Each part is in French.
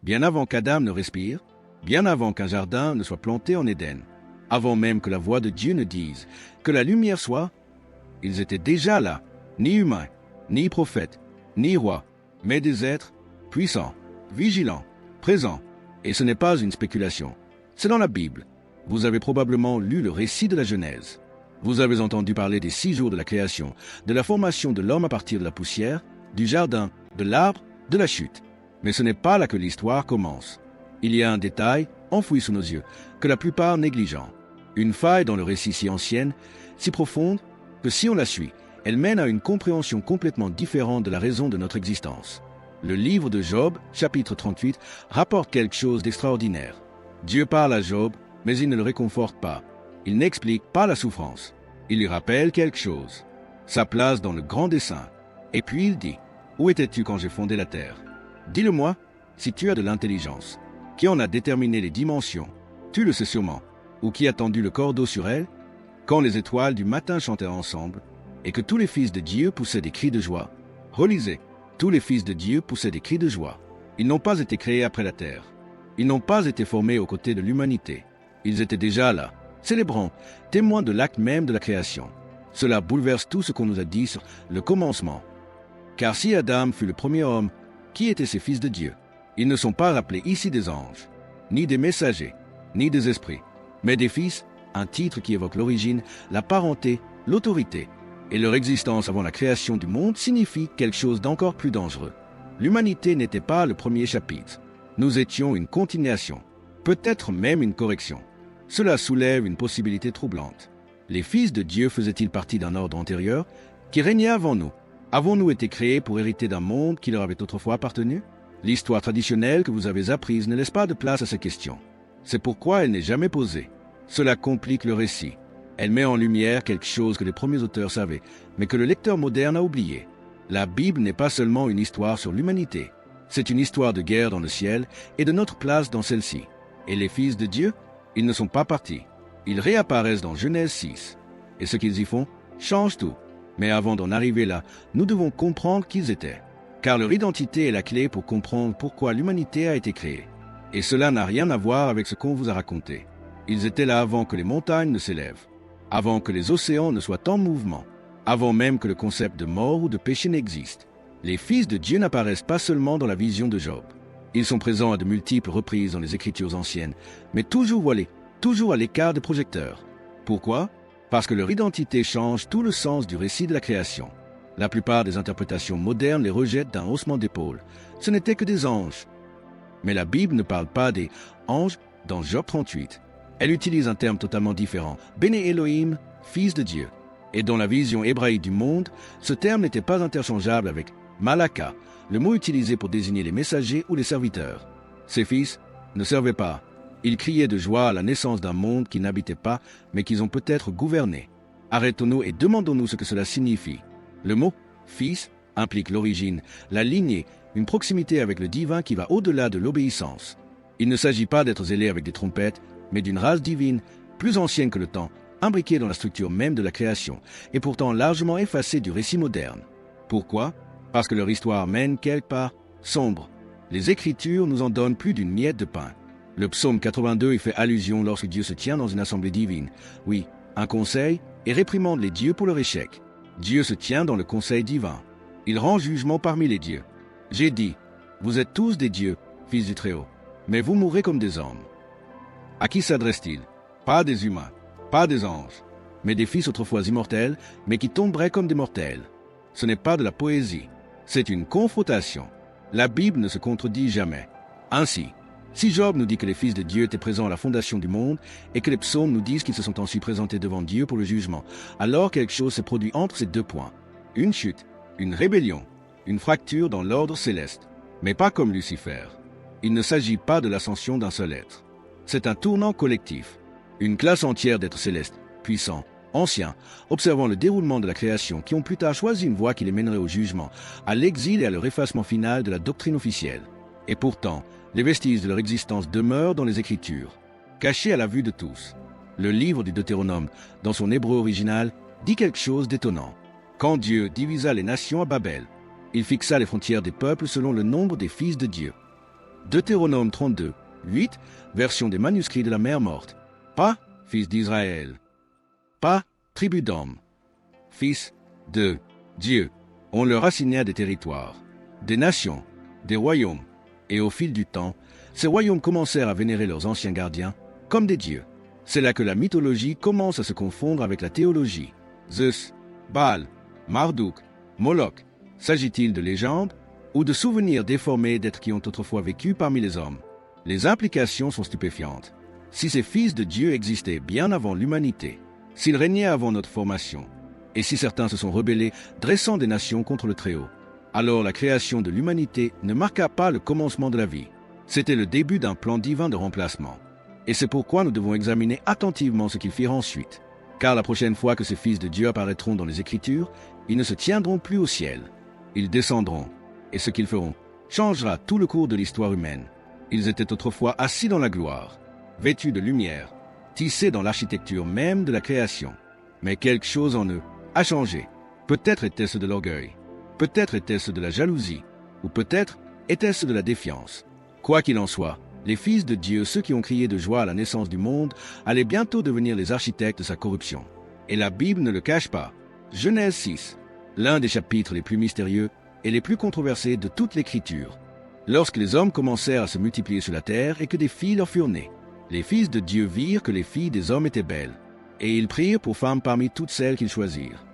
bien avant qu'Adam ne respire, bien avant qu'un jardin ne soit planté en Éden, avant même que la voix de Dieu ne dise que la lumière soit, ils étaient déjà là, ni humains, ni prophètes, ni rois, mais des êtres puissants, vigilants, présents. Et ce n'est pas une spéculation. C'est dans la Bible. Vous avez probablement lu le récit de la Genèse. Vous avez entendu parler des 6 jours de la création, de la formation de l'homme à partir de la poussière, du jardin, de l'arbre, de la chute. Mais ce n'est pas là que l'histoire commence. Il y a un détail, enfoui sous nos yeux, que la plupart négligent. Une faille dans le récit si ancienne, si profonde, que si on la suit, elle mène à une compréhension complètement différente de la raison de notre existence. Le livre de Job, chapitre 38, rapporte quelque chose d'extraordinaire. Dieu parle à Job, mais il ne le réconforte pas. Il n'explique pas la souffrance. Il lui rappelle quelque chose. Sa place dans le grand dessein. Et puis il dit, « Où étais-tu quand j'ai fondé la terre? Dis-le-moi, si tu as de l'intelligence. Qui en a déterminé les dimensions? Tu le sais sûrement. Ou qui a tendu le cordeau sur elle? Quand les étoiles du matin chantaient ensemble, et que tous les fils de Dieu poussaient des cris de joie. » Relisez, tous les fils de Dieu poussaient des cris de joie. Ils n'ont pas été créés après la terre. Ils n'ont pas été formés aux côtés de l'humanité. Ils étaient déjà là, célébrant, témoins de l'acte même de la création. Cela bouleverse tout ce qu'on nous a dit sur le commencement. Car si Adam fut le premier homme, qui étaient ces fils de Dieu? Ils ne sont pas rappelés ici des anges, ni des messagers, ni des esprits, mais des fils, un titre qui évoque l'origine, la parenté, l'autorité. Et leur existence avant la création du monde signifie quelque chose d'encore plus dangereux. L'humanité n'était pas le premier chapitre. Nous étions une continuation, peut-être même une correction. Cela soulève une possibilité troublante. Les fils de Dieu faisaient-ils partie d'un ordre antérieur qui régnait avant nous? Avons-nous été créés pour hériter d'un monde qui leur avait autrefois appartenu? L'histoire traditionnelle que vous avez apprise ne laisse pas de place à ces questions. C'est pourquoi elle n'est jamais posée. Cela complique le récit. Elle met en lumière quelque chose que les premiers auteurs savaient, mais que le lecteur moderne a oublié. La Bible n'est pas seulement une histoire sur l'humanité. C'est une histoire de guerre dans le ciel et de notre place dans celle-ci. Et les fils de Dieu, ils ne sont pas partis. Ils réapparaissent dans Genèse 6. Et ce qu'ils y font change tout. Mais avant d'en arriver là, nous devons comprendre qui ils étaient. Car leur identité est la clé pour comprendre pourquoi l'humanité a été créée. Et cela n'a rien à voir avec ce qu'on vous a raconté. Ils étaient là avant que les montagnes ne s'élèvent, avant que les océans ne soient en mouvement, avant même que le concept de mort ou de péché n'existe. Les fils de Dieu n'apparaissent pas seulement dans la vision de Job. Ils sont présents à de multiples reprises dans les Écritures anciennes, mais toujours voilés, toujours à l'écart des projecteurs. Pourquoi? Parce que leur identité change tout le sens du récit de la création. La plupart des interprétations modernes les rejettent d'un haussement d'épaule. Ce n'étaient que des anges. Mais la Bible ne parle pas des anges dans Job 38. Elle utilise un terme totalement différent, Béné Elohim, fils de Dieu. Et dans la vision hébraïque du monde, ce terme n'était pas interchangeable avec Malaka, le mot utilisé pour désigner les messagers ou les serviteurs. Ces fils ne servaient pas. Ils criaient de joie à la naissance d'un monde qu'ils n'habitaient pas, mais qu'ils ont peut-être gouverné. Arrêtons-nous et demandons-nous ce que cela signifie. Le mot « fils » implique l'origine, la lignée, une proximité avec le divin qui va au-delà de l'obéissance. Il ne s'agit pas d'être zélé avec des trompettes, mais d'une race divine, plus ancienne que le temps, imbriquée dans la structure même de la création, et pourtant largement effacée du récit moderne. Pourquoi? Parce que leur histoire mène quelque part sombre. Les Écritures nous en donnent plus d'une miette de pain. Le psaume 82 y fait allusion lorsque Dieu se tient dans une assemblée divine. Oui, un conseil, et réprimande les dieux pour leur échec. Dieu se tient dans le conseil divin. Il rend jugement parmi les dieux. J'ai dit, vous êtes tous des dieux, fils du Très-Haut, mais vous mourrez comme des hommes. À qui s'adresse-t-il? Pas des humains, pas des anges, mais des fils autrefois immortels, mais qui tomberaient comme des mortels. Ce n'est pas de la poésie, c'est une confrontation. La Bible ne se contredit jamais. Ainsi, si Job nous dit que les fils de Dieu étaient présents à la fondation du monde et que les psaumes nous disent qu'ils se sont ensuite présentés devant Dieu pour le jugement, alors quelque chose s'est produit entre ces deux points. Une chute, une rébellion, une fracture dans l'ordre céleste, mais pas comme Lucifer. Il ne s'agit pas de l'ascension d'un seul être. C'est un tournant collectif. Une classe entière d'êtres célestes, puissants, anciens, observant le déroulement de la création, qui ont plus tard choisi une voie qui les mènerait au jugement, à l'exil et à leur effacement final de la doctrine officielle. Et pourtant, les vestiges de leur existence demeurent dans les Écritures, cachés à la vue de tous. Le livre du Deutéronome, dans son hébreu original, dit quelque chose d'étonnant. Quand Dieu divisa les nations à Babel, il fixa les frontières des peuples selon le nombre des fils de Dieu. Deutéronome 32, 8, version des manuscrits de la mer morte. Pas fils d'Israël. Pas tribu d'hommes. Fils de Dieu. On leur assignait des territoires, des nations, des royaumes. Et au fil du temps, ces royaumes commencèrent à vénérer leurs anciens gardiens comme des dieux. C'est là que la mythologie commence à se confondre avec la théologie. Zeus, Baal, Marduk, Moloch. S'agit-il de légendes ou de souvenirs déformés d'êtres qui ont autrefois vécu parmi les hommes? Les implications sont stupéfiantes. Si ces fils de Dieu existaient bien avant l'humanité, s'ils régnaient avant notre formation, et si certains se sont rebellés, dressant des nations contre le Très-Haut, alors la création de l'humanité ne marqua pas le commencement de la vie. C'était le début d'un plan divin de remplacement. Et c'est pourquoi nous devons examiner attentivement ce qu'ils firent ensuite. Car la prochaine fois que ces fils de Dieu apparaîtront dans les Écritures, ils ne se tiendront plus au ciel. Ils descendront, et ce qu'ils feront changera tout le cours de l'histoire humaine. Ils étaient autrefois assis dans la gloire, vêtus de lumière, tissés dans l'architecture même de la création. Mais quelque chose en eux a changé. Peut-être était-ce de l'orgueil, peut-être était-ce de la jalousie, ou peut-être était-ce de la défiance. Quoi qu'il en soit, les fils de Dieu, ceux qui ont crié de joie à la naissance du monde, allaient bientôt devenir les architectes de sa corruption. Et la Bible ne le cache pas. Genèse 6, l'un des chapitres les plus mystérieux et les plus controversés de toute l'Écriture. Lorsque les hommes commencèrent à se multiplier sur la terre et que des filles leur furent nées, les fils de Dieu virent que les filles des hommes étaient belles, et ils prirent pour femmes parmi toutes celles qu'ils choisirent.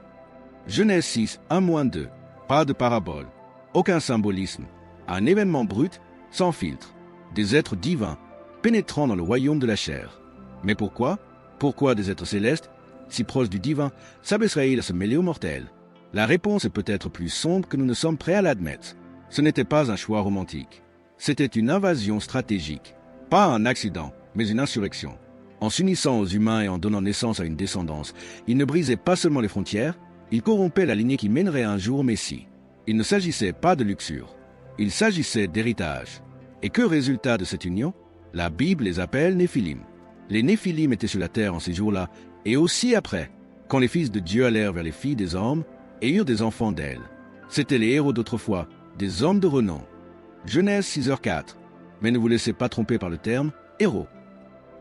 Genèse 6, 1-2, pas de parabole, aucun symbolisme, un événement brut, sans filtre, des êtres divins, pénétrant dans le royaume de la chair. Mais pourquoi? Pourquoi des êtres célestes, si proches du divin, s'abaisseraient-ils à se mêler aux mortels? La réponse est peut-être plus sombre que nous ne sommes prêts à l'admettre. Ce n'était pas un choix romantique. C'était une invasion stratégique. Pas un accident, mais une insurrection. En s'unissant aux humains et en donnant naissance à une descendance, ils ne brisaient pas seulement les frontières, ils corrompaient la lignée qui mènerait un jour au Messie. Il ne s'agissait pas de luxure. Il s'agissait d'héritage. Et que résultat de cette union? La Bible les appelle Néphilim. Les Néphilim étaient sur la terre en ces jours-là, et aussi après, quand les fils de Dieu allèrent vers les filles des hommes et eurent des enfants d'elles. C'étaient les héros d'autrefois, des hommes de renom. Genèse 6h4. Mais ne vous laissez pas tromper par le terme « héros ».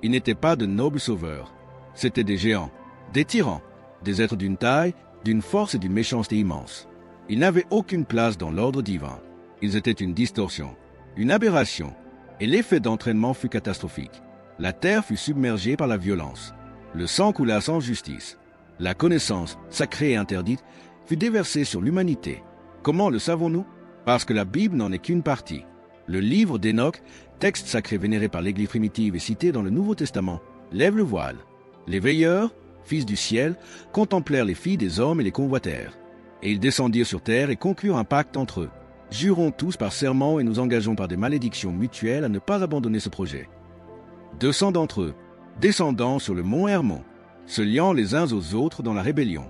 Ils n'étaient pas de nobles sauveurs. C'étaient des géants, des tyrans, des êtres d'une taille, d'une force et d'une méchanceté immense. Ils n'avaient aucune place dans l'ordre divin. Ils étaient une distorsion, une aberration, et l'effet d'entraînement fut catastrophique. La terre fut submergée par la violence. Le sang coula sans justice. La connaissance, sacrée et interdite, fut déversée sur l'humanité. Comment le savons-nous? Parce que la Bible n'en est qu'une partie. Le livre d'Enoch, texte sacré vénéré par l'Église primitive et cité dans le Nouveau Testament, lève le voile. Les veilleurs, fils du ciel, contemplèrent les filles des hommes et les convoitèrent. Et ils descendirent sur terre et conclurent un pacte entre eux. Jurons tous par serment et nous engageons par des malédictions mutuelles à ne pas abandonner ce projet. 200 d'entre eux, descendant sur le mont Hermon, se liant les uns aux autres dans la rébellion.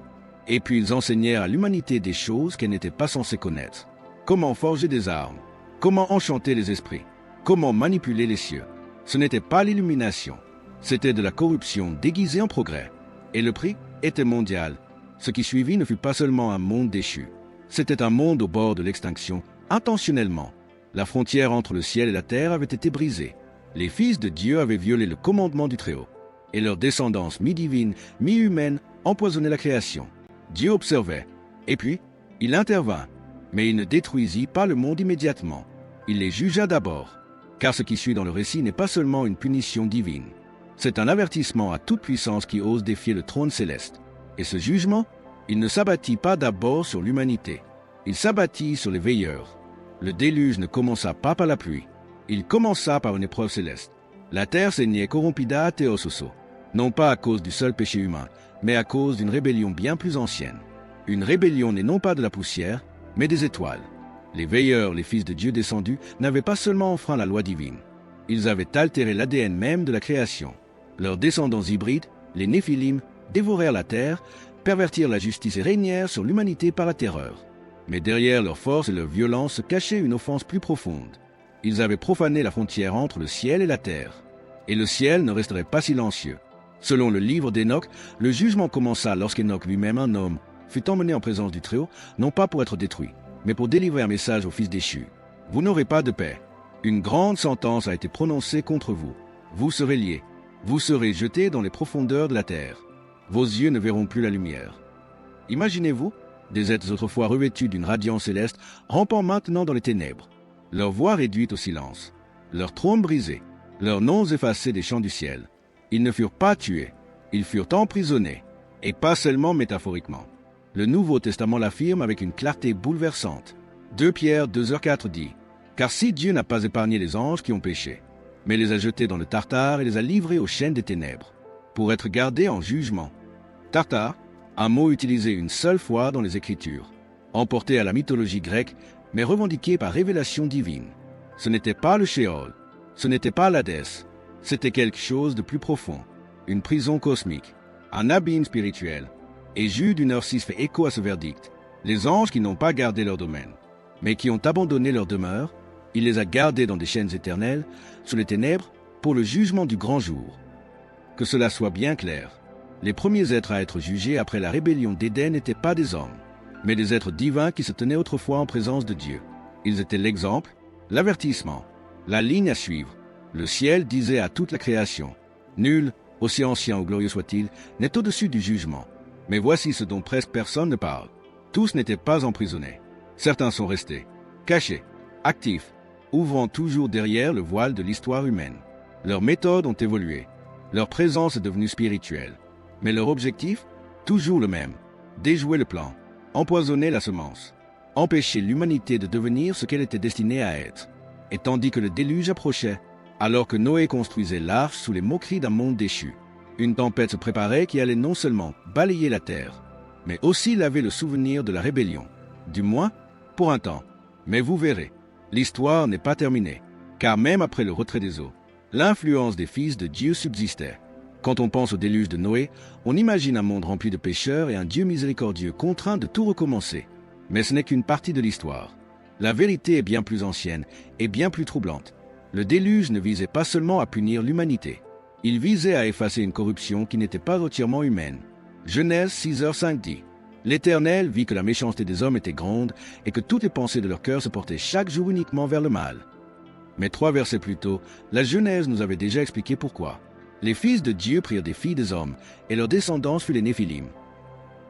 Et puis ils enseignèrent à l'humanité des choses qu'elle n'était pas censée connaître. Comment forger des armes, comment enchanter les esprits, comment manipuler les cieux. Ce n'était pas l'illumination, c'était de la corruption déguisée en progrès. Et le prix était mondial. Ce qui suivit ne fut pas seulement un monde déchu. C'était un monde au bord de l'extinction, intentionnellement. La frontière entre le ciel et la terre avait été brisée. Les fils de Dieu avaient violé le commandement du Très-Haut. Et leur descendance mi-divine, mi-humaine empoisonnait la création. Dieu observait. Et puis, il intervint. Mais il ne détruisit pas le monde immédiatement. Il les jugea d'abord. Car ce qui suit dans le récit n'est pas seulement une punition divine. C'est un avertissement à toute puissance qui ose défier le trône céleste. Et ce jugement, il ne s'abattit pas d'abord sur l'humanité. Il s'abattit sur les veilleurs. Le déluge ne commença pas par la pluie. Il commença par une épreuve céleste. La terre saignait corrompida theososo, non pas à cause du seul péché humain, mais à cause d'une rébellion bien plus ancienne. Une rébellion n'est non pas de la poussière, mais des étoiles. Les veilleurs, les fils de Dieu descendus, n'avaient pas seulement enfreint la loi divine. Ils avaient altéré l'ADN même de la création. Leurs descendants hybrides, les Néphilim, dévorèrent la terre, pervertirent la justice et régnèrent sur l'humanité par la terreur. Mais derrière leur force et leur violence se cachait une offense plus profonde. Ils avaient profané la frontière entre le ciel et la terre. Et le ciel ne resterait pas silencieux. Selon le livre d'Enoch, le jugement commença lorsqu'Enoch lui-même, un homme, fut emmené en présence du Très-Haut, non pas pour être détruit, mais pour délivrer un message aux fils déchus. Vous n'aurez pas de paix. Une grande sentence a été prononcée contre vous. Vous serez liés. Vous serez jetés dans les profondeurs de la terre. Vos yeux ne verront plus la lumière. Imaginez-vous, des êtres autrefois revêtus d'une radiance céleste, rampant maintenant dans les ténèbres, leur voix réduite au silence, leur trône brisé, leurs noms effacés des champs du ciel. Ils ne furent pas tués, ils furent emprisonnés, et pas seulement métaphoriquement. Le Nouveau Testament l'affirme avec une clarté bouleversante. 2 Pierre 2h4 dit « Car si Dieu n'a pas épargné les anges qui ont péché, mais les a jetés dans le Tartare et les a livrés aux chaînes des ténèbres, pour être gardés en jugement. » Tartare, un mot utilisé une seule fois dans les Écritures, emporté à la mythologie grecque, mais revendiqué par révélation divine. Ce n'était pas le Sheol, ce n'était pas l'Hadès, c'était quelque chose de plus profond, une prison cosmique, un abîme spirituel. Et Jude 1h6 fait écho à ce verdict. Les anges qui n'ont pas gardé leur domaine, mais qui ont abandonné leur demeure, il les a gardés dans des chaînes éternelles, sous les ténèbres, pour le jugement du grand jour. Que cela soit bien clair, les premiers êtres à être jugés après la rébellion d'Éden n'étaient pas des hommes, mais des êtres divins qui se tenaient autrefois en présence de Dieu. Ils étaient l'exemple, l'avertissement, la ligne à suivre. Le ciel disait à toute la création, « Nul, aussi ancien ou glorieux soit-il, n'est au-dessus du jugement. » Mais voici ce dont presque personne ne parle. Tous n'étaient pas emprisonnés. Certains sont restés, cachés, actifs, ouvrant toujours derrière le voile de l'histoire humaine. Leurs méthodes ont évolué. Leur présence est devenue spirituelle. Mais leur objectif, toujours le même. Déjouer le plan, empoisonner la semence, empêcher l'humanité de devenir ce qu'elle était destinée à être. Et tandis que le déluge approchait, alors que Noé construisait l'arche sous les moqueries d'un monde déchu, une tempête se préparait qui allait non seulement balayer la terre, mais aussi laver le souvenir de la rébellion. Du moins, pour un temps. Mais vous verrez, l'histoire n'est pas terminée, car même après le retrait des eaux, l'influence des fils de Dieu subsistait. Quand on pense au déluge de Noé, on imagine un monde rempli de pécheurs et un Dieu miséricordieux contraint de tout recommencer. Mais ce n'est qu'une partie de l'histoire. La vérité est bien plus ancienne et bien plus troublante. Le déluge ne visait pas seulement à punir l'humanité. Il visait à effacer une corruption qui n'était pas entièrement humaine. Genèse 6h5 dit « L'Éternel vit que la méchanceté des hommes était grande et que toutes les pensées de leur cœur se portaient chaque jour uniquement vers le mal. » Mais 3 versets plus tôt, la Genèse nous avait déjà expliqué pourquoi. Les fils de Dieu prirent des filles des hommes et leur descendance fut les Néphilim.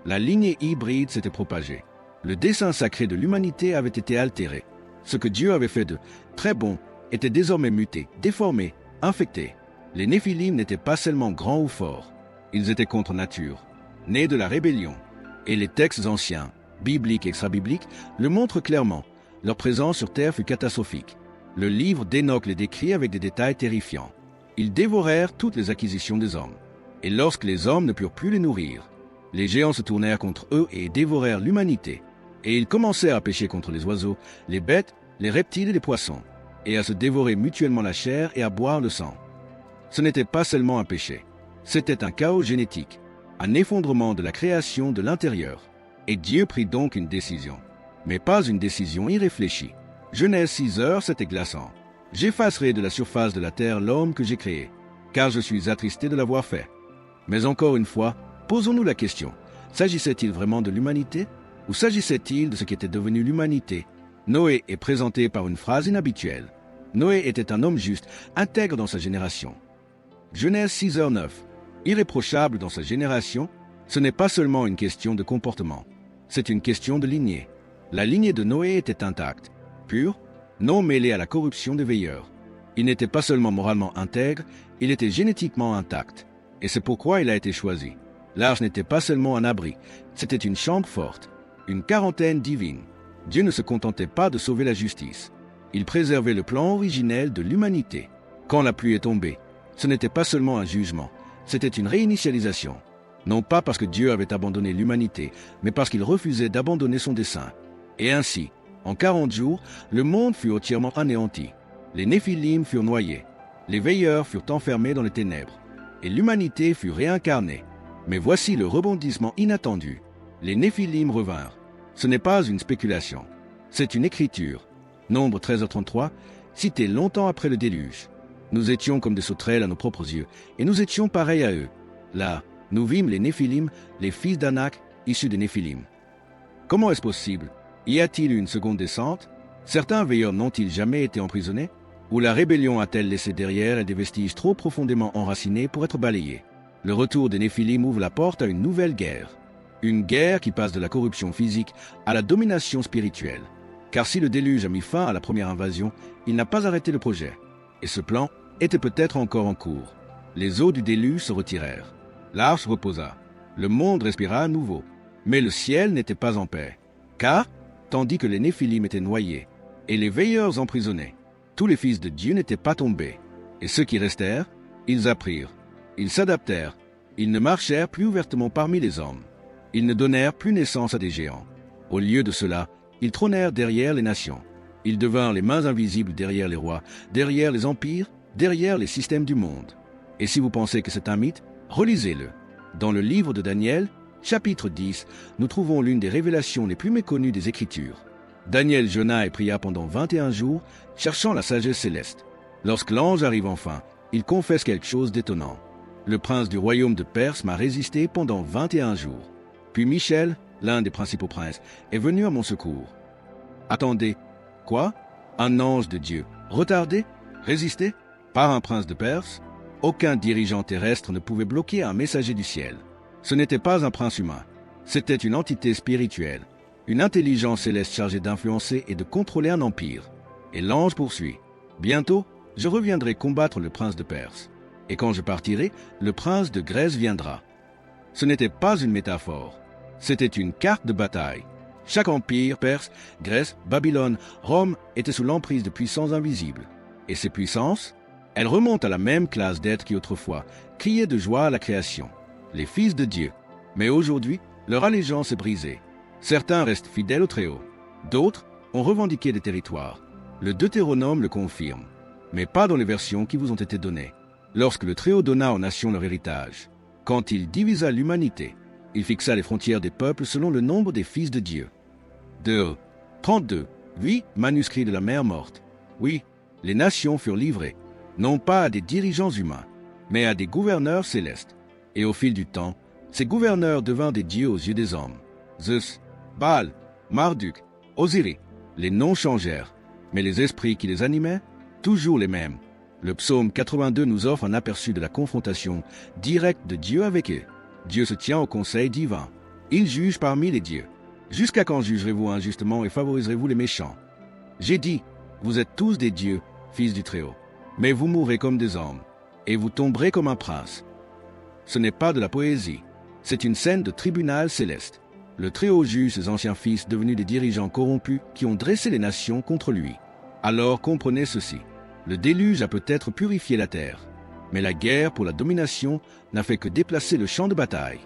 La lignée hybride s'était propagée. Le dessein sacré de l'humanité avait été altéré. Ce que Dieu avait fait de très bon était désormais muté, déformé, infecté. Les Néphilim n'étaient pas seulement grands ou forts, ils étaient contre nature, nés de la rébellion. Et les textes anciens, bibliques et extra-bibliques, le montrent clairement. Leur présence sur terre fut catastrophique. Le livre d'Enoch les décrit avec des détails terrifiants. Ils dévorèrent toutes les acquisitions des hommes. Et lorsque les hommes ne purent plus les nourrir, les géants se tournèrent contre eux et dévorèrent l'humanité. Et ils commencèrent à pécher contre les oiseaux, les bêtes, les reptiles et les poissons, et à se dévorer mutuellement la chair et à boire le sang. Ce n'était pas seulement un péché, c'était un chaos génétique, un effondrement de la création de l'intérieur. Et Dieu prit donc une décision, mais pas une décision irréfléchie. Genèse 6h, c'était glaçant. « J'effacerai de la surface de la terre l'homme que j'ai créé, car je suis attristé de l'avoir fait. » Mais encore une fois, posons-nous la question, s'agissait-il vraiment de l'humanité, ou s'agissait-il de ce qui était devenu l'humanité? Noé est présenté par une phrase inhabituelle. Noé était un homme juste, intègre dans sa génération. Genèse 6h9. Irréprochable dans sa génération, ce n'est pas seulement une question de comportement, c'est une question de lignée. La lignée de Noé était intacte, pure, non mêlée à la corruption des veilleurs. Il n'était pas seulement moralement intègre, il était génétiquement intact. Et c'est pourquoi il a été choisi. L'arche n'était pas seulement un abri, c'était une chambre forte, une quarantaine divine. Dieu ne se contentait pas de sauver la justice. Il préservait le plan originel de l'humanité. Quand la pluie est tombée, ce n'était pas seulement un jugement, c'était une réinitialisation. Non pas parce que Dieu avait abandonné l'humanité, mais parce qu'il refusait d'abandonner son dessein. Et ainsi, en 40 jours, le monde fut entièrement anéanti. Les Néphilim furent noyés, les veilleurs furent enfermés dans les ténèbres, et l'humanité fut réincarnée. Mais voici le rebondissement inattendu. Les Néphilim revinrent. Ce n'est pas une spéculation, c'est une écriture. Nombre 13h33, cité longtemps après le déluge. Nous étions comme des sauterelles à nos propres yeux, et nous étions pareils à eux. Là, nous vîmes les Néphilim, les fils d'Anak, issus des Néphilim. Comment est-ce possible? Y a-t-il eu une seconde descente? Certains veilleurs n'ont-ils jamais été emprisonnés? Ou la rébellion a-t-elle laissé derrière elle des vestiges trop profondément enracinés pour être balayés? Le retour des Néphilim ouvre la porte à une nouvelle guerre. Une guerre qui passe de la corruption physique à la domination spirituelle. Car si le déluge a mis fin à la première invasion, il n'a pas arrêté le projet. Et ce plan était peut-être encore en cours. Les eaux du déluge se retirèrent. L'arche reposa. Le monde respira à nouveau. Mais le ciel n'était pas en paix. Car, tandis que les Néphilim étaient noyés, et les veilleurs emprisonnés, tous les fils de Dieu n'étaient pas tombés. Et ceux qui restèrent, ils apprirent. Ils s'adaptèrent. Ils ne marchèrent plus ouvertement parmi les hommes. Ils ne donnèrent plus naissance à des géants. Au lieu de cela, ils trônèrent derrière les nations. Ils devinrent les mains invisibles derrière les rois, derrière les empires, derrière les systèmes du monde. Et si vous pensez que c'est un mythe, relisez-le. Dans le livre de Daniel, chapitre 10, nous trouvons l'une des révélations les plus méconnues des Écritures. Daniel jeûna et pria pendant 21 jours, cherchant la sagesse céleste. Lorsque l'ange arrive enfin, il confesse quelque chose d'étonnant. Le prince du royaume de Perse m'a résisté pendant 21 jours. Puis Michel, l'un des principaux princes, est venu à mon secours. Attendez, quoi? Un ange de Dieu, retardé, résisté, par un prince de Perse? Aucun dirigeant terrestre ne pouvait bloquer un messager du ciel. Ce n'était pas un prince humain, c'était une entité spirituelle, une intelligence céleste chargée d'influencer et de contrôler un empire. Et l'ange poursuit. Bientôt, je reviendrai combattre le prince de Perse. Et quand je partirai, le prince de Grèce viendra. Ce n'était pas une métaphore, c'était une carte de bataille. Chaque empire, Perse, Grèce, Babylone, Rome, était sous l'emprise de puissances invisibles. Et ces puissances, elles remontent à la même classe d'êtres qui autrefois criaient de joie à la création, les fils de Dieu. Mais aujourd'hui, leur allégeance est brisée. Certains restent fidèles au Très-Haut, d'autres ont revendiqué des territoires. Le Deutéronome le confirme, mais pas dans les versions qui vous ont été données. Lorsque le Très-Haut donna aux nations leur héritage, quand il divisa l'humanité, il fixa les frontières des peuples selon le nombre des fils de Dieu. 32, 8 manuscrits de la mer morte. Oui, les nations furent livrées, non pas à des dirigeants humains, mais à des gouverneurs célestes. Et au fil du temps, ces gouverneurs devinrent des dieux aux yeux des hommes. Zeus, Baal, Marduk, Osiris, les noms changèrent, mais les esprits qui les animaient, toujours les mêmes. Le psaume 82 nous offre un aperçu de la confrontation directe de Dieu avec eux. Dieu se tient au conseil divin. Il juge parmi les dieux. Jusqu'à quand jugerez-vous injustement et favoriserez-vous les méchants? J'ai dit, vous êtes tous des dieux, fils du Très-Haut, mais vous mourrez comme des hommes, et vous tomberez comme un prince. Ce n'est pas de la poésie, c'est une scène de tribunal céleste. Le Très-Haut juge ses anciens fils devenus des dirigeants corrompus qui ont dressé les nations contre lui. Alors comprenez ceci, le déluge a peut-être purifié la terre, mais la guerre pour la domination n'a fait que déplacer le champ de bataille,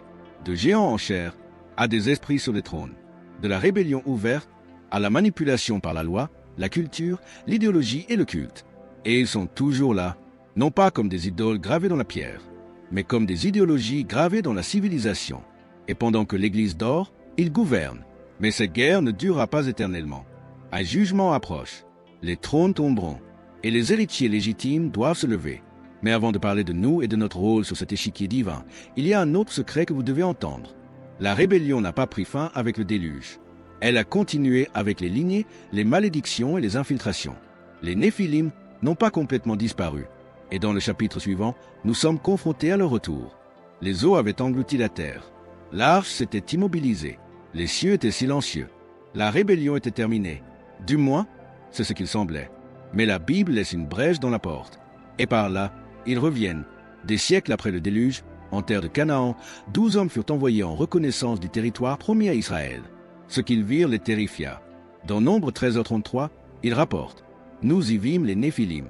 de géants en chair à des esprits sur les trônes, de la rébellion ouverte à la manipulation par la loi, la culture, l'idéologie et le culte. Et ils sont toujours là, non pas comme des idoles gravées dans la pierre, mais comme des idéologies gravées dans la civilisation. Et pendant que l'Église dort, ils gouvernent. Mais cette guerre ne durera pas éternellement. Un jugement approche. Les trônes tomberont, et les héritiers légitimes doivent se lever. Mais avant de parler de nous et de notre rôle sur cet échiquier divin, il y a un autre secret que vous devez entendre. La rébellion n'a pas pris fin avec le déluge. Elle a continué avec les lignées, les malédictions et les infiltrations. Les Néphilim n'ont pas complètement disparu. Et dans le chapitre suivant, nous sommes confrontés à leur retour. Les eaux avaient englouti la terre. L'arche s'était immobilisée. Les cieux étaient silencieux. La rébellion était terminée. Du moins, c'est ce qu'il semblait. Mais la Bible laisse une brèche dans la porte. Et par là, ils reviennent. Des siècles après le déluge, en terre de Canaan, 12 hommes furent envoyés en reconnaissance du territoire promis à Israël. Ce qu'ils virent les terrifia. Dans Nombre 13h33, ils rapportent « Nous y vîmes les Néphilim,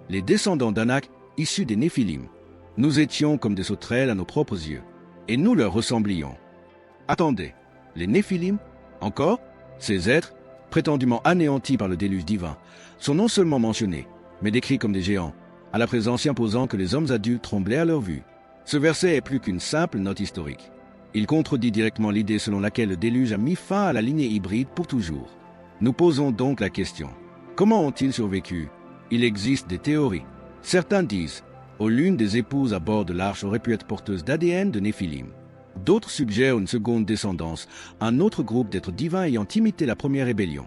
les descendants d'Anak issus des Néphilim. Nous étions comme des sauterelles à nos propres yeux, et nous leur ressemblions. » Attendez, les Néphilim, encore, ces êtres, prétendument anéantis par le déluge divin, sont non seulement mentionnés, mais décrits comme des géants, à la présence imposant que les hommes adultes tremblaient à leur vue. Ce verset est plus qu'une simple note historique. Il contredit directement l'idée selon laquelle le déluge a mis fin à la lignée hybride pour toujours. Nous posons donc la question, comment ont-ils survécu? Il existe des théories. Certains disent, l'une des épouses à bord de l'arche aurait pu être porteuse d'ADN de Néphilim. D'autres suggèrent une seconde descendance, un autre groupe d'êtres divins ayant imité la première rébellion.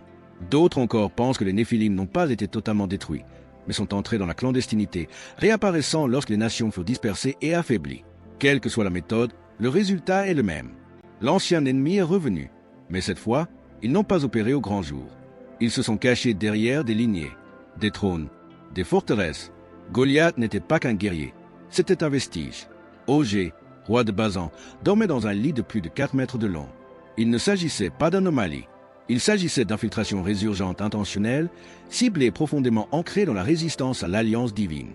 D'autres encore pensent que les Néphilim n'ont pas été totalement détruits, mais sont entrés dans la clandestinité, réapparaissant lorsque les nations furent dispersées et affaiblies. Quelle que soit la méthode, le résultat est le même. L'ancien ennemi est revenu, mais cette fois, ils n'ont pas opéré au grand jour. Ils se sont cachés derrière des lignées, des trônes, des forteresses. Goliath n'était pas qu'un guerrier, c'était un vestige. Ogé, roi de Basan, dormait dans un lit de plus de 4 mètres de long. Il ne s'agissait pas d'anomalie. Il s'agissait d'infiltration résurgente intentionnelle, ciblée et profondément ancrée dans la résistance à l'alliance divine.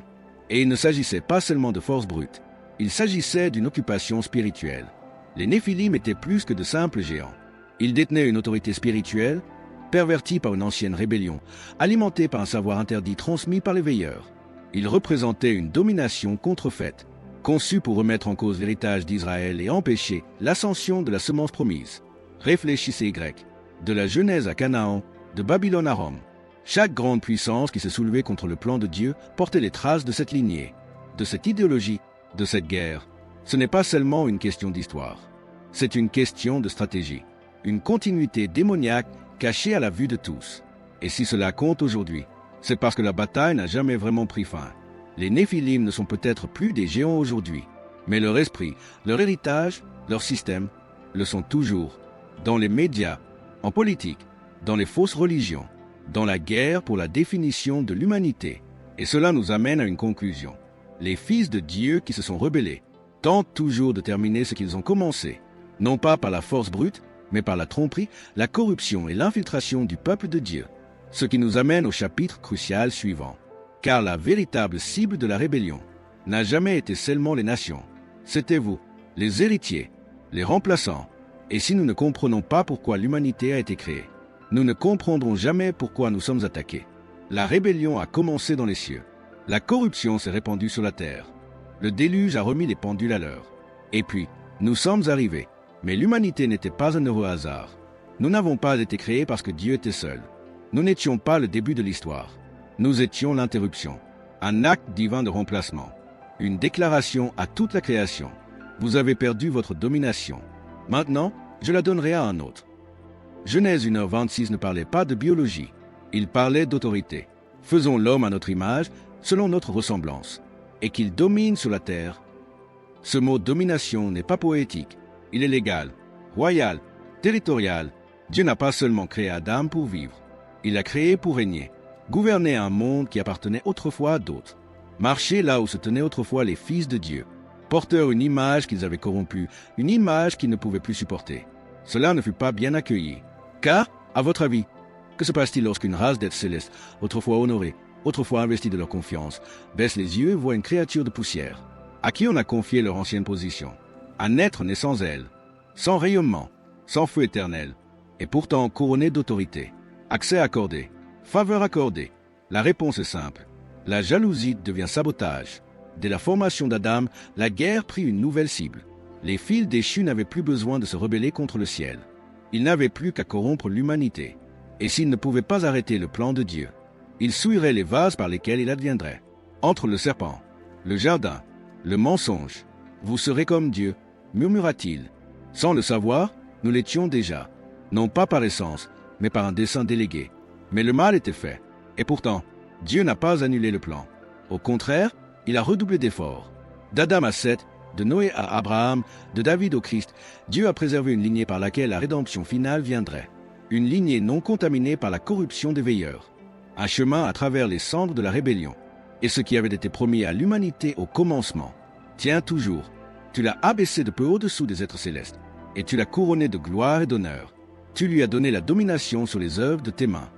Et il ne s'agissait pas seulement de force brute, il s'agissait d'une occupation spirituelle. Les Néphilim étaient plus que de simples géants. Ils détenaient une autorité spirituelle, pervertie par une ancienne rébellion, alimentée par un savoir interdit transmis par les veilleurs. Ils représentaient une domination contrefaite, conçue pour remettre en cause l'héritage d'Israël et empêcher l'ascension de la semence promise. Réfléchissez, Grecs. De la Genèse à Canaan, de Babylone à Rome. Chaque grande puissance qui se soulevait contre le plan de Dieu portait les traces de cette lignée, de cette idéologie, de cette guerre. Ce n'est pas seulement une question d'histoire, c'est une question de stratégie, une continuité démoniaque cachée à la vue de tous. Et si cela compte aujourd'hui, c'est parce que la bataille n'a jamais vraiment pris fin. Les Néphilim ne sont peut-être plus des géants aujourd'hui, mais leur esprit, leur héritage, leur système, le sont toujours, dans les médias, en politique, dans les fausses religions, dans la guerre pour la définition de l'humanité. Et cela nous amène à une conclusion. Les fils de Dieu qui se sont rebellés tentent toujours de terminer ce qu'ils ont commencé, non pas par la force brute, mais par la tromperie, la corruption et l'infiltration du peuple de Dieu. Ce qui nous amène au chapitre crucial suivant. Car la véritable cible de la rébellion n'a jamais été seulement les nations. C'était vous, les héritiers, les remplaçants. Et si nous ne comprenons pas pourquoi l'humanité a été créée, nous ne comprendrons jamais pourquoi nous sommes attaqués. La rébellion a commencé dans les cieux. La corruption s'est répandue sur la terre. Le déluge a remis les pendules à l'heure. Et puis, nous sommes arrivés. Mais l'humanité n'était pas un heureux hasard. Nous n'avons pas été créés parce que Dieu était seul. Nous n'étions pas le début de l'histoire. Nous étions l'interruption. Un acte divin de remplacement. Une déclaration à toute la création. Vous avez perdu votre domination. Maintenant, je la donnerai à un autre. Genèse 1h26 ne parlait pas de biologie. Il parlait d'autorité. Faisons l'homme à notre image, selon notre ressemblance, et qu'il domine sur la terre. Ce mot domination n'est pas poétique. Il est légal, royal, territorial. Dieu n'a pas seulement créé Adam pour vivre. Il l'a créé pour régner, gouverner un monde qui appartenait autrefois à d'autres. Marcher là où se tenaient autrefois les fils de Dieu. Porteurs une image qu'ils avaient corrompue, une image qu'ils ne pouvaient plus supporter. Cela ne fut pas bien accueilli. Car, à votre avis, que se passe-t-il lorsqu'une race d'êtres célestes, autrefois honorée, autrefois investie de leur confiance, baisse les yeux et voit une créature de poussière, à qui on a confié leur ancienne position? Un être né sans aile, sans rayonnement, sans feu éternel, et pourtant couronné d'autorité. Accès accordé, faveur accordée. La réponse est simple. La jalousie devient sabotage. Dès la formation d'Adam, la guerre prit une nouvelle cible. Les fils déchus n'avaient plus besoin de se rebeller contre le ciel. Ils n'avaient plus qu'à corrompre l'humanité. Et s'ils ne pouvaient pas arrêter le plan de Dieu, ils souilleraient les vases par lesquels il adviendrait. Entre le serpent, le jardin, le mensonge, vous serez comme Dieu, murmura-t-il. Sans le savoir, nous l'étions déjà, non pas par essence, mais par un dessein délégué. Mais le mal était fait. Et pourtant, Dieu n'a pas annulé le plan. Au contraire, il a redoublé d'efforts. D'Adam à Seth, de Noé à Abraham, de David au Christ, Dieu a préservé une lignée par laquelle la rédemption finale viendrait. Une lignée non contaminée par la corruption des veilleurs. Un chemin à travers les cendres de la rébellion. Et ce qui avait été promis à l'humanité au commencement tient toujours. Tu l'as abaissé de peu au-dessous des êtres célestes, et tu l'as couronné de gloire et d'honneur. Tu lui as donné la domination sur les œuvres de tes mains.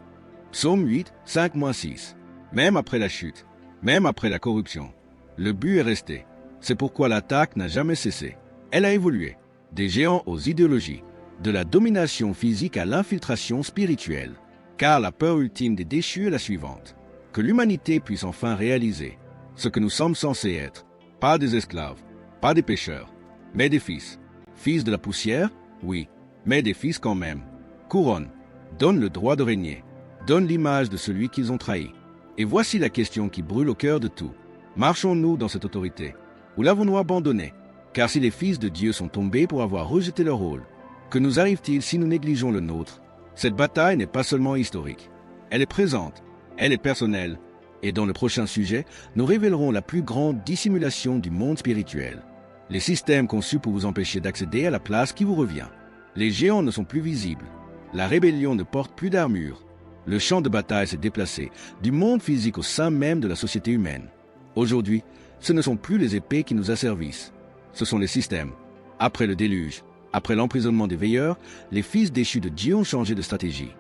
Psaume 8, 5-6. Même après la chute, même après la corruption, le but est resté. C'est pourquoi l'attaque n'a jamais cessé. Elle a évolué, des géants aux idéologies, de la domination physique à l'infiltration spirituelle. Car la peur ultime des déchus est la suivante: que l'humanité puisse enfin réaliser ce que nous sommes censés être. Pas des esclaves, pas des pécheurs, mais des fils. Fils de la poussière, oui, mais des fils quand même. Couronne, donne le droit de régner, donne l'image de celui qu'ils ont trahi. Et voici la question qui brûle au cœur de tout. Marchons-nous dans cette autorité, ou l'avons-nous abandonnée? Car si les fils de Dieu sont tombés pour avoir rejeté leur rôle, que nous arrive-t-il si nous négligeons le nôtre? Cette bataille n'est pas seulement historique. Elle est présente, elle est personnelle, Et dans le prochain sujet, nous révélerons la plus grande dissimulation du monde spirituel. Les systèmes conçus pour vous empêcher d'accéder à la place qui vous revient. Les géants ne sont plus visibles. La rébellion ne porte plus d'armure. Le champ de bataille s'est déplacé du monde physique au sein même de la société humaine. Aujourd'hui, ce ne sont plus les épées qui nous asservissent. Ce sont les systèmes. Après le déluge, après l'emprisonnement des veilleurs, les fils déchus de Dieu ont changé de stratégie.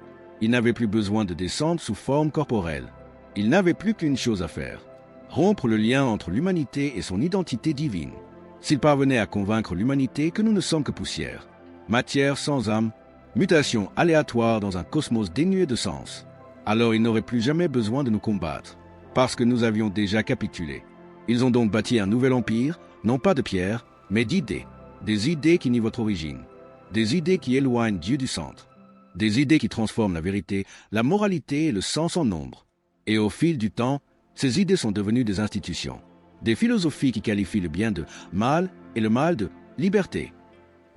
Ils n'avaient plus besoin de descendre sous forme corporelle. Ils n'avaient plus qu'une chose à faire: rompre le lien entre l'humanité et son identité divine. S'ils parvenaient à convaincre l'humanité que nous ne sommes que poussière, matière sans âme, mutation aléatoire dans un cosmos dénué de sens, alors ils n'auraient plus jamais besoin de nous combattre, parce que nous avions déjà capitulé. Ils ont donc bâti un nouvel empire, non pas de pierre, mais d'idées. Des idées qui nient votre origine. Des idées qui éloignent Dieu du centre. Des idées qui transforment la vérité, la moralité et le sens en nombre. Et au fil du temps, ces idées sont devenues des institutions. Des philosophies qui qualifient le bien de mal et le mal de liberté.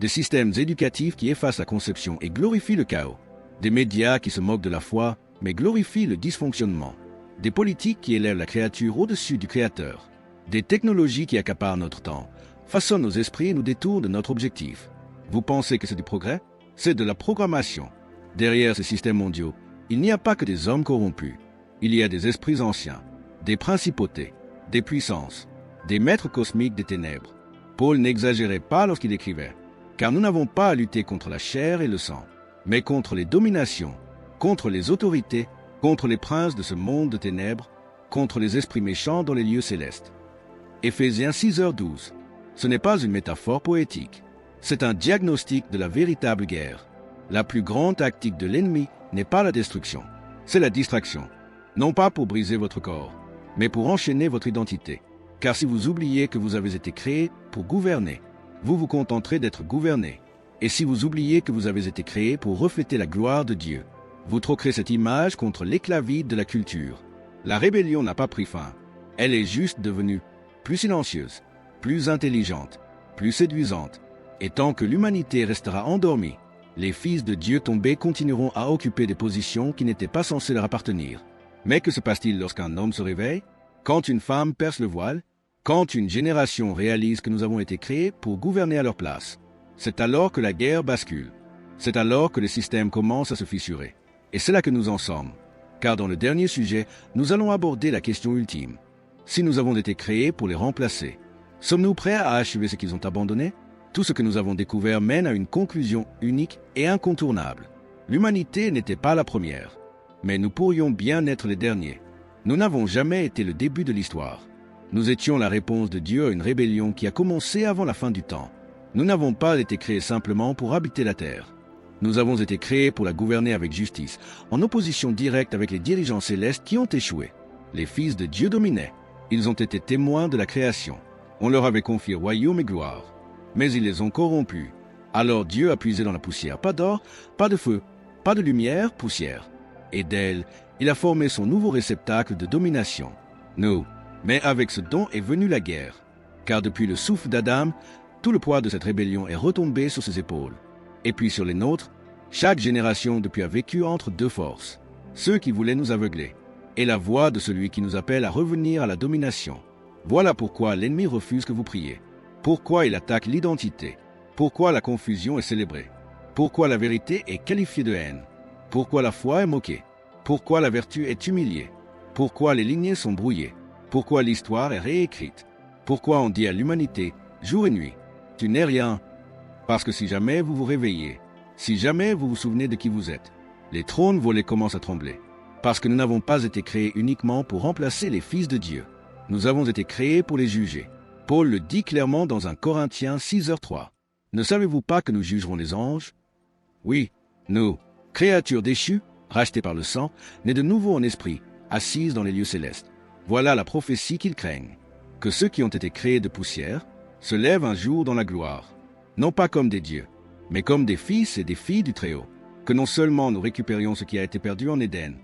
Des systèmes éducatifs qui effacent la conception et glorifient le chaos. Des médias qui se moquent de la foi, mais glorifient le dysfonctionnement. Des politiques qui élèvent la créature au-dessus du Créateur. Des technologies qui accaparent notre temps, façonnent nos esprits et nous détournent de notre objectif. Vous pensez que c'est du progrès? C'est de la programmation. Derrière ces systèmes mondiaux, il n'y a pas que des hommes corrompus. Il y a des esprits anciens, des principautés, des puissances, des maîtres cosmiques des ténèbres. Paul n'exagérait pas lorsqu'il écrivait, car nous n'avons pas à lutter contre la chair et le sang, mais contre les dominations, contre les autorités, contre les princes de ce monde de ténèbres, contre les esprits méchants dans les lieux célestes. Éphésiens 6h12. Ce n'est pas une métaphore poétique. C'est un diagnostic de la véritable guerre. La plus grande tactique de l'ennemi n'est pas la destruction, c'est la distraction. Non pas pour briser votre corps, mais pour enchaîner votre identité. Car si vous oubliez que vous avez été créé pour gouverner, vous vous contenterez d'être gouverné. Et si vous oubliez que vous avez été créé pour refléter la gloire de Dieu, vous troquerez cette image contre l'éclat vide de la culture. La rébellion n'a pas pris fin. Elle est juste devenue plus silencieuse, plus intelligente, plus séduisante. Et tant que l'humanité restera endormie, les fils de Dieu tombés continueront à occuper des positions qui n'étaient pas censées leur appartenir. Mais que se passe-t-il lorsqu'un homme se réveille? Quand une femme perce le voile? Quand une génération réalise que nous avons été créés pour gouverner à leur place? C'est alors que la guerre bascule. C'est alors que le système commence à se fissurer. Et c'est là que nous en sommes. Car dans le dernier sujet, nous allons aborder la question ultime. Si nous avons été créés pour les remplacer, sommes-nous prêts à achever ce qu'ils ont abandonné? Tout ce que nous avons découvert mène à une conclusion unique et incontournable. L'humanité n'était pas la première, mais nous pourrions bien être les derniers. Nous n'avons jamais été le début de l'histoire. Nous étions la réponse de Dieu à une rébellion qui a commencé avant la fin du temps. Nous n'avons pas été créés simplement pour habiter la terre. Nous avons été créés pour la gouverner avec justice, en opposition directe avec les dirigeants célestes qui ont échoué. Les fils de Dieu dominaient. Ils ont été témoins de la création. On leur avait confié royaume et gloire. Mais ils les ont corrompus. Alors Dieu a puisé dans la poussière, pas d'or, pas de feu, pas de lumière, poussière. Et d'elle, il a formé son nouveau réceptacle de domination, nous. Mais avec ce don est venue la guerre. Car depuis le souffle d'Adam, tout le poids de cette rébellion est retombé sur ses épaules. Et puis sur les nôtres, chaque génération depuis a vécu entre deux forces. Ceux qui voulaient nous aveugler, et la voix de celui qui nous appelle à revenir à la domination. Voilà pourquoi l'ennemi refuse que vous priez. Pourquoi il attaque l'identité. Pourquoi la confusion est célébrée. Pourquoi la vérité est qualifiée de haine. Pourquoi la foi est moquée. Pourquoi la vertu est humiliée. Pourquoi les lignées sont brouillées. Pourquoi l'histoire est réécrite. Pourquoi on dit à l'humanité, jour et nuit, tu n'es rien. Parce que si jamais vous vous réveillez, si jamais vous vous souvenez de qui vous êtes, les trônes volés commencent à trembler. Parce que nous n'avons pas été créés uniquement pour remplacer les fils de Dieu. Nous avons été créés pour les juger. Paul le dit clairement dans 1 Corinthiens 6h3. Ne savez-vous pas que nous jugerons les anges? Oui, nous, créatures déchues, rachetées par le sang, nées de nouveau en esprit, assises dans les lieux célestes. Voilà la prophétie qu'ils craignent. Que ceux qui ont été créés de poussière se lèvent un jour dans la gloire. Non pas comme des dieux, mais comme des fils et des filles du Très-Haut. Que non seulement nous récupérions ce qui a été perdu en Éden,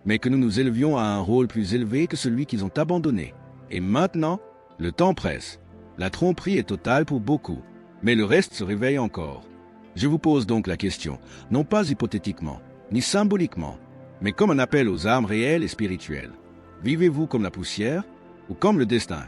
mais que nous nous élevions à un rôle plus élevé que celui qu'ils ont abandonné. Et maintenant, le temps presse. La tromperie est totale pour beaucoup, mais le reste se réveille encore. Je vous pose donc la question, non pas hypothétiquement, ni symboliquement, mais comme un appel aux âmes réelles et spirituelles. Vivez-vous comme la poussière ou comme le destin?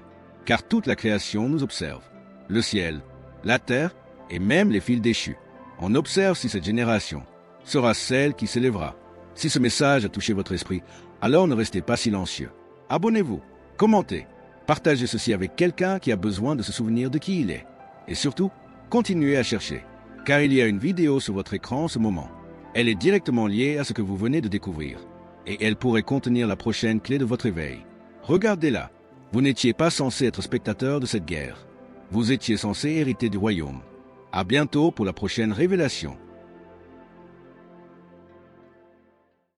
Car toute la création nous observe. Le ciel, la terre et même les fils déchus. On observe si cette génération sera celle qui s'élèvera. Si ce message a touché votre esprit, alors ne restez pas silencieux. Abonnez-vous, commentez, partagez ceci avec quelqu'un qui a besoin de se souvenir de qui il est. Et surtout, continuez à chercher, car il y a une vidéo sur votre écran en ce moment. Elle est directement liée à ce que vous venez de découvrir, et elle pourrait contenir la prochaine clé de votre éveil. Regardez-la. Vous n'étiez pas censé être spectateur de cette guerre. Vous étiez censé hériter du royaume. À bientôt pour la prochaine révélation.